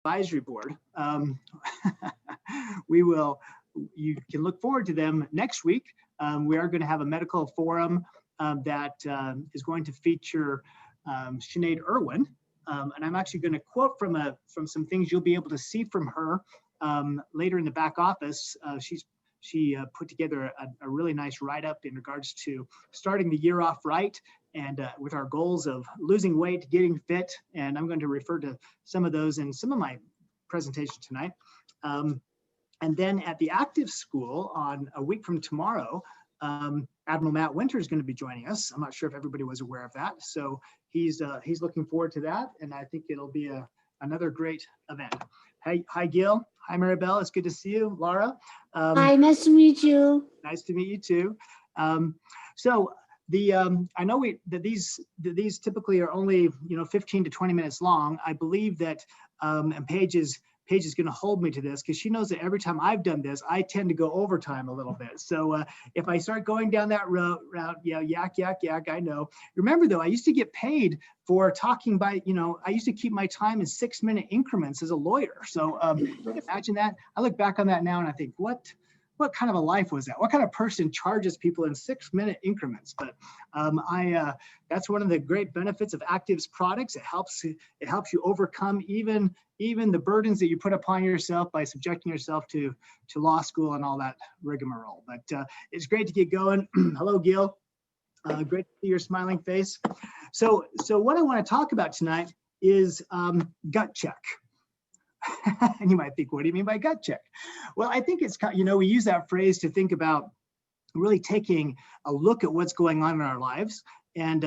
advisory board. We will, you can look forward to them next week. We are going to have a medical forum that is going to feature Sinead Irwin. And I'm actually going to quote from some things you'll be able to see from her later in the back office. She put together a really nice write-up in regards to starting the year off right, and with our goals of losing weight, getting fit. And I'm going to refer to some of those in some of my presentation tonight. And then at the Active School on a week from tomorrow, Admiral Matt Winter is going to be joining us. I'm not sure if everybody was aware of that. So he's looking forward to that. And I think it'll be another great event. Hi, Gil. Hi, Maribel. It's good to see you. Laura. Hi, nice to meet you. Nice to meet you too. So I know that these typically are only 15 to 20 minutes long. I believe that and Paige is going to hold me to this because she knows that every time I've done this, I tend to go overtime a little bit. So if I start going down that route, yak, I know. Remember though, I used to get paid for talking by, I used to keep my time in 6-minute increments as a lawyer. So imagine that. I look back on that now and I think, what kind of a life was that? What kind of person charges people in 6-minute increments? But that's one of the great benefits of Active's products. It helps you overcome even the burdens that you put upon yourself by subjecting yourself to law school and all that rigmarole. But it's great to get going. Hello, Gil. Great to see your smiling face. So what I want to talk about tonight is gut check. And you might think, what do you mean by gut check? Well, I think it's, we use that phrase to think about really taking a look at what's going on in our lives, and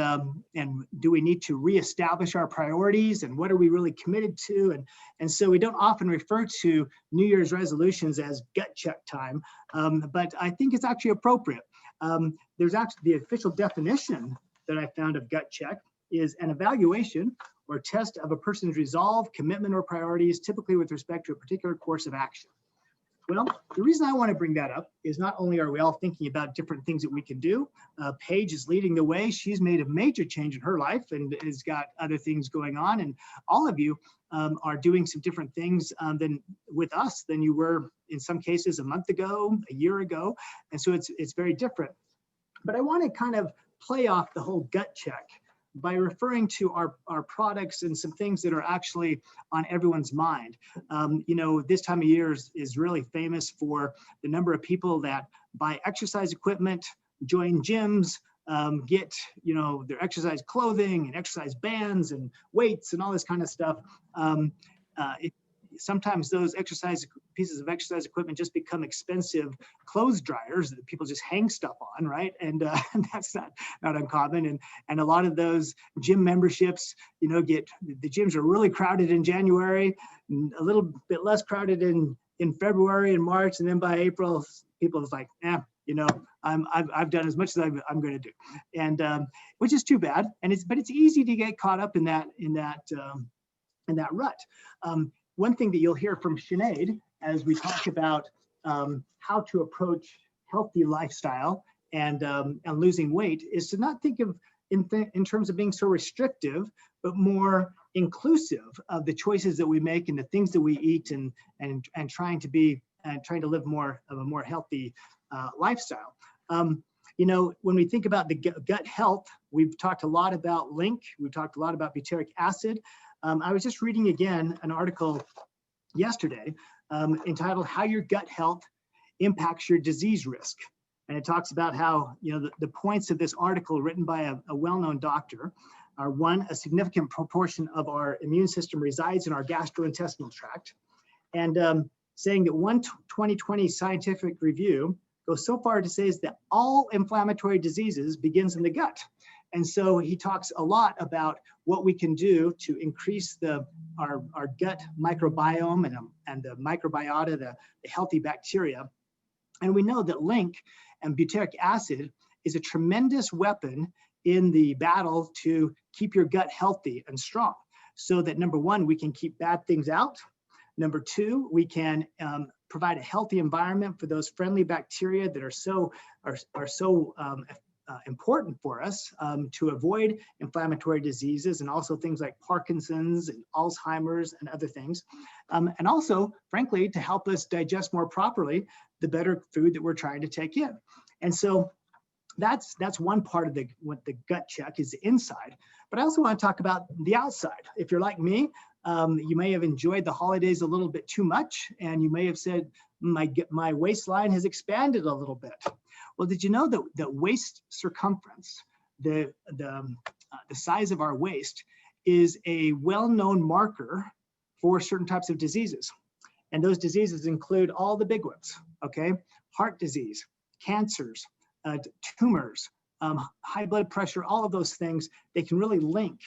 do we need to reestablish our priorities, and what are we really committed to? And so we don't often refer to New Year's resolutions as gut check time, but I think it's actually appropriate. There's actually the official definition that I found of gut check is an evaluation or test of a person's resolve, commitment, or priorities, typically with respect to a particular course of action. Well, the reason I want to bring that up is not only are we all thinking about different things that we can do, Paige is leading the way. She's made a major change in her life and has got other things going on. And all of you are doing some different things with us than you were in some cases a month ago, a year ago. And so it's very different. But I want to kind of play off the whole gut check by referring to our products and some things that are actually on everyone's mind. This time of year is really famous for the number of people that buy exercise equipment, join gyms, get their exercise clothing and exercise bands and weights and all this kind of stuff. Sometimes those pieces of exercise equipment just become expensive clothes dryers that people just hang stuff on, right? And that's not uncommon. And a lot of those gym memberships, the gyms are really crowded in January, a little bit less crowded in February and March, and then by April, people is like, I've done as much as I'm going to do, and which is too bad. But it's easy to get caught up in that rut. One thing that you'll hear from Sinead as we talk about how to approach healthy lifestyle and losing weight is to not think of in terms of being so restrictive, but more inclusive of the choices that we make and the things that we eat and trying to live more of a more healthy lifestyle. When we think about the gut health, we've talked a lot about Link. We've talked a lot about butyric acid. I was just reading again an article yesterday entitled "How Your Gut Health Impacts Your Disease Risk," and it talks about how the points of this article, written by a well-known doctor, are: one, a significant proportion of our immune system resides in our gastrointestinal tract, and saying that one 2020 scientific review goes so far to say is that all inflammatory diseases begins in the gut. And so he talks a lot about what we can do to increase our gut microbiome and the microbiota, the healthy bacteria. And we know that Link and butyric acid is a tremendous weapon in the battle to keep your gut healthy and strong. So that number one, we can keep bad things out. Number two, we can provide a healthy environment for those friendly bacteria that are so important for us to avoid inflammatory diseases and also things like Parkinson's and Alzheimer's and other things. And also, frankly, to help us digest more properly the better food that we're trying to take in. And so that's one part of what the gut check is, the inside. But I also want to talk about the outside. If you're like me, you may have enjoyed the holidays a little bit too much, and you may have said, my waistline has expanded a little bit. Well, did you know that the waist circumference, the size of our waist, is a well-known marker for certain types of diseases? And those diseases include all the big ones, okay? Heart disease, cancers, tumors, high blood pressure, all of those things, they can really link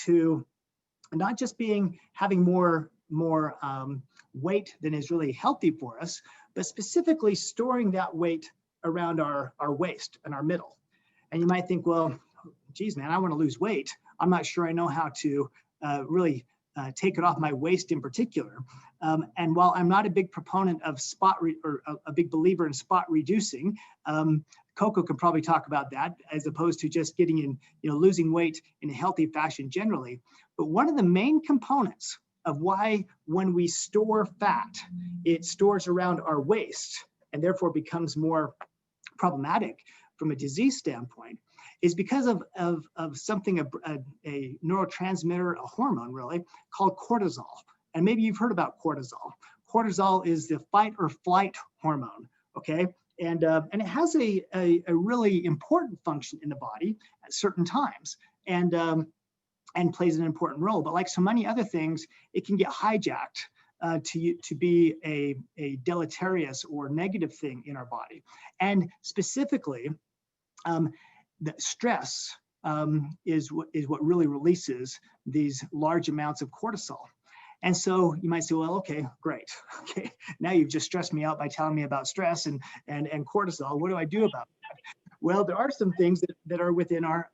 to not just having more weight than is really healthy for us, but specifically storing that weight around our waist and our middle. And you might think, well, geez, man, I want to lose weight. I'm not sure I know how to really take it off my waist in particular. And while I'm not a big proponent of a big believer in spot reducing, Coco can probably talk about that as opposed to just getting in, losing weight in a healthy fashion generally. But one of the main components of why when we store fat, it stores around our waist and therefore becomes more problematic from a disease standpoint is because of something, a neurotransmitter, a hormone really, called cortisol. And maybe you've heard about cortisol. Cortisol is the fight or flight hormone, okay? And it has a really important function in the body at certain times and plays an important role. But like so many other things, it can get hijacked to be a deleterious or negative thing in our body. And specifically, the stress is what really releases these large amounts of cortisol. And so you might say, well, okay, great. Okay, now you've just stressed me out by telling me about stress and cortisol. What do I do about that? Well, there are some things that are within our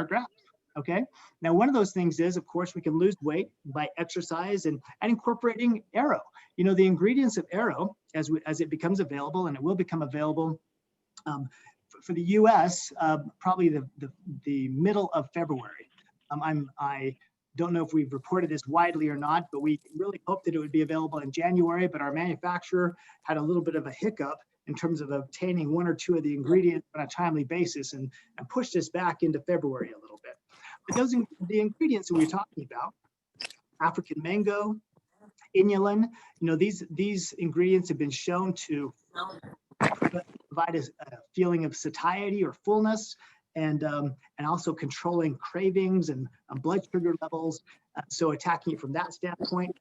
grasp. Okay. Now, one of those things is, of course, we can lose weight by exercise and incorporating Aero. The ingredients of Aero, as it becomes available, and it will become available for the U.S. Probably the middle of February. I don't know if we've reported this widely or not, but we really hoped that it would be available in January. But our manufacturer had a little bit of a hiccup in terms of obtaining one or two of the ingredients on a timely basis and pushed us back into February a little bit. But the ingredients that we're talking about, African mango, inulin, these ingredients have been shown to provide a feeling of satiety or fullness, and also controlling cravings and blood sugar levels. So attacking it from that standpoint.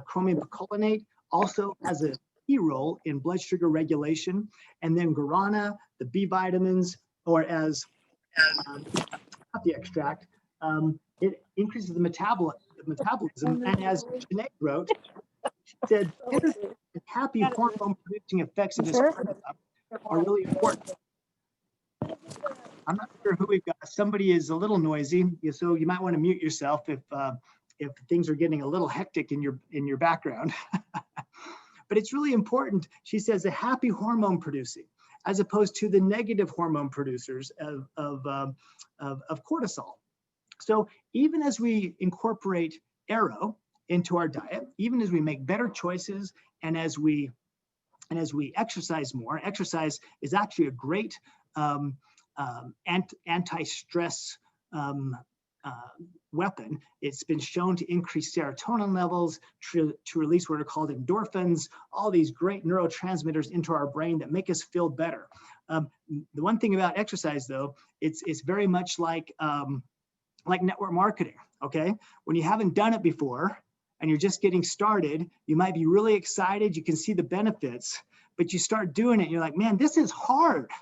Chromium picolinate also has a key role in blood sugar regulation. And then guarana, the B vitamins, or as coffee extract, it increases the metabolism. And as Janae wrote, she said, the happy hormone producing effects of this are really important. I'm not sure who we've got. Somebody is a little noisy, so you might want to mute yourself if things are getting a little hectic in your background. But it's really important. She says the happy hormone producing, as opposed to the negative hormone producers of cortisol. So even as we incorporate Aero into our diet, even as we make better choices, and as we exercise more, exercise is actually a great anti-stress weapon. It's been shown to increase serotonin levels, to release what are called endorphins, all these great neurotransmitters into our brain that make us feel better. The one thing about exercise, though, it's very much like network marketing, okay? When you haven't done it before and you're just getting started, you might be really excited, you can see the benefits, but you start doing it and you're like, man, this is hard.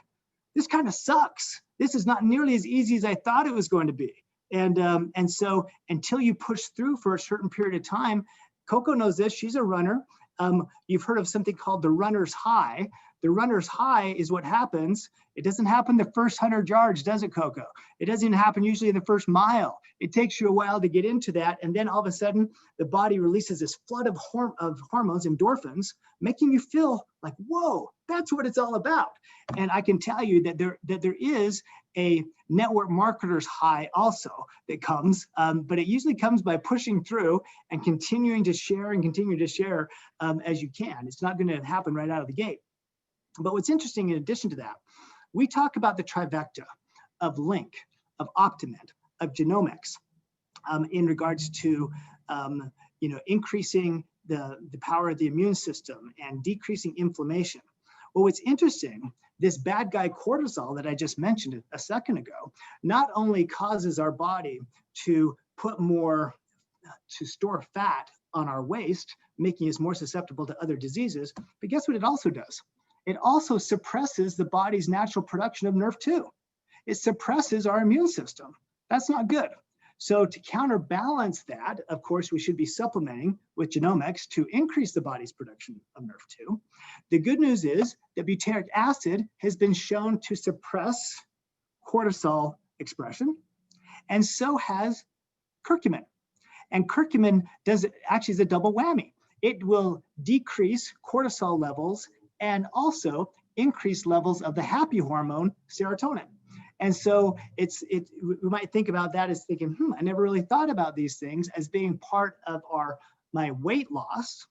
This kind of sucks. This is not nearly as easy as I thought it was going to be. And so until you push through for a certain period of time, Coco knows this, she's a runner. You've heard of something called the runner's high. The runner's high is what happens. It doesn't happen the first 100 yards, does it, Coco? It doesn't even happen usually in the first mile. It takes you a while to get into that. And then all of a sudden, the body releases this flood of hormones, endorphins, making you feel like, whoa, that's what it's all about. And I can tell you that there is a network marketer's high also that comes, but it usually comes by pushing through and continuing to share and continue to share as you can. It's not going to happen right out of the gate. But what's interesting, in addition to that, we talk about the trifecta of Link, of Optimend, of genomics in regards to increasing the power of the immune system and decreasing inflammation. Well, what's interesting, this bad guy cortisol that I just mentioned a second ago, not only causes our body to put more, to store fat on our waist, making us more susceptible to other diseases, but guess what it also does? It also suppresses the body's natural production of NRF2. It suppresses our immune system. That's not good. So to counterbalance that, of course, we should be supplementing with genomics to increase the body's production of NRF2. The good news is that butyric acid has been shown to suppress cortisol expression, and so has curcumin. And curcumin actually is a double whammy. It will decrease cortisol levels and also increase levels of the happy hormone, serotonin. And so we might think about that as thinking, I never really thought about these things as being part of my weight loss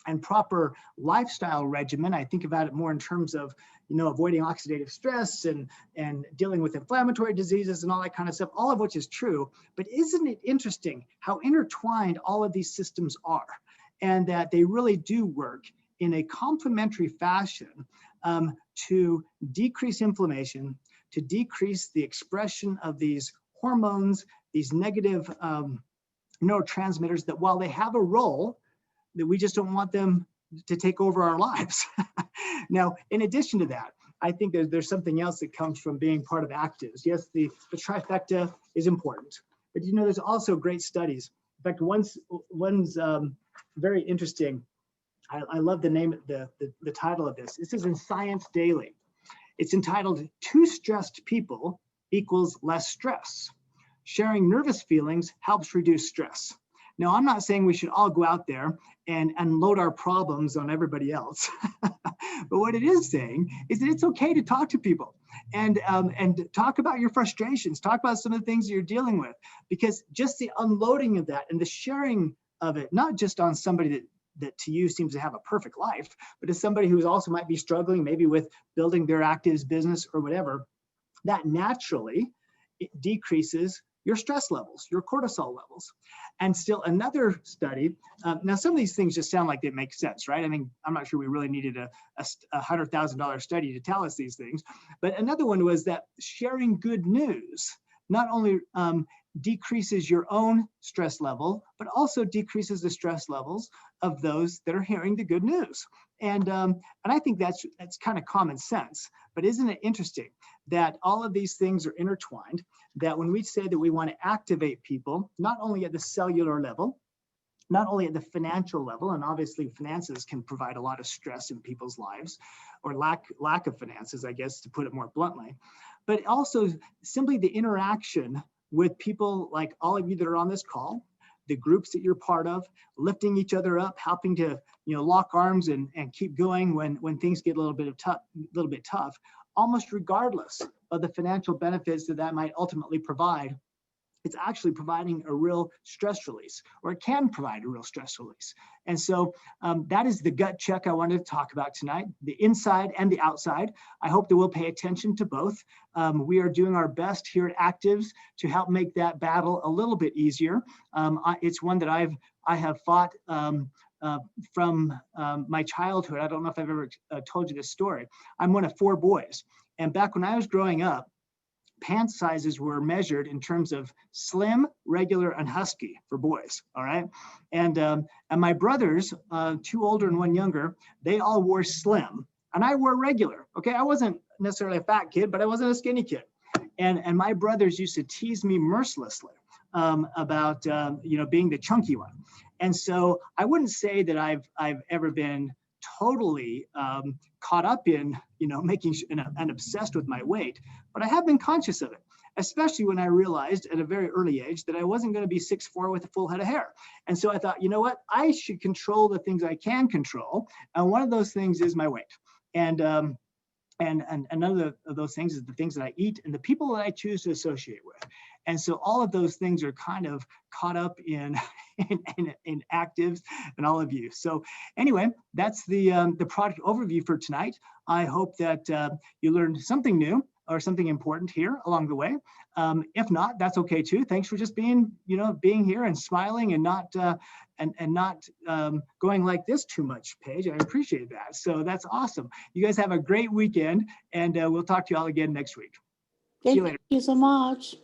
and proper lifestyle regimen. I think about it more in terms of, avoiding oxidative stress and dealing with inflammatory diseases and all that kind of stuff, all of which is true. But isn't it interesting how intertwined all of these systems are, and that they really do work in a complementary fashion to decrease inflammation, to decrease the expression of these hormones, these negative neurotransmitters that, while they have a role, that we just don't want them to take over our lives. Now, in addition to that, I think there's something else that comes from being part of actives. Yes, the trifecta is important, but there's also great studies. In fact, one's very interesting. I love the name, the title of this. This is in Science Daily. It's entitled, "Too Stressed People Equals Less Stress. Sharing nervous feelings helps reduce stress." Now, I'm not saying we should all go out there and unload our problems on everybody else. But what it is saying is that it's okay to talk to people and talk about your frustrations, talk about some of the things you're dealing with, because just the unloading of that and the sharing of it, not just on somebody that to you seems to have a perfect life, but as somebody who also might be struggling maybe with building their actives business or whatever, that naturally it decreases your stress levels, your cortisol levels. And still another study, now some of these things just sound like they make sense, right? I mean, I'm not sure we really needed a $100,000 study to tell us these things, but another one was that sharing good news not only decreases your own stress level, but also decreases the stress levels of those that are hearing the good news. And I think that's kind of common sense. But isn't it interesting that all of these things are intertwined, that when we say that we want to activate people, not only at the cellular level, not only at the financial level, and obviously finances can provide a lot of stress in people's lives, or lack of finances, I guess, to put it more bluntly, but also simply the interaction with people like all of you that are on this call, the groups that you're part of, lifting each other up, helping to lock arms and keep going when things get a little bit tough, almost regardless of the financial benefits that might ultimately provide. It's actually providing a real stress release, or it can provide a real stress release. And so that is the gut check I wanted to talk about tonight, the inside and the outside. I hope that we'll pay attention to both. We are doing our best here at Actives to help make that battle a little bit easier. It's one that I have fought from my childhood. I don't know if I've ever told you this story. I'm one of 4 boys. And back when I was growing up, pant sizes were measured in terms of slim, regular, and husky for boys, all right? And my brothers, 2 older and 1 younger, they all wore slim, and I wore regular, okay? I wasn't necessarily a fat kid, but I wasn't a skinny kid. And my brothers used to tease me mercilessly about being the chunky one. And so I wouldn't say that I've ever been totally caught up in making and obsessed with my weight, but I have been conscious of it. especially when I realized at a very early age that I wasn't going to be 6'4" with a full head of hair. And so I thought, you know what, I should control the things I can control. And one of those things is my weight. And another of those things is the things that I eat and the people that I choose to associate with. And so all of those things are kind of caught up in actives and all of you. So anyway, that's the product overview for tonight. I hope that you learned something new or something important here along the way. If not, that's okay too. Thanks for just being here and smiling and not going like this too much, Paige. I appreciate that. So that's awesome. You guys have a great weekend, and we'll talk to you all again next week. See you later. Thank you so much.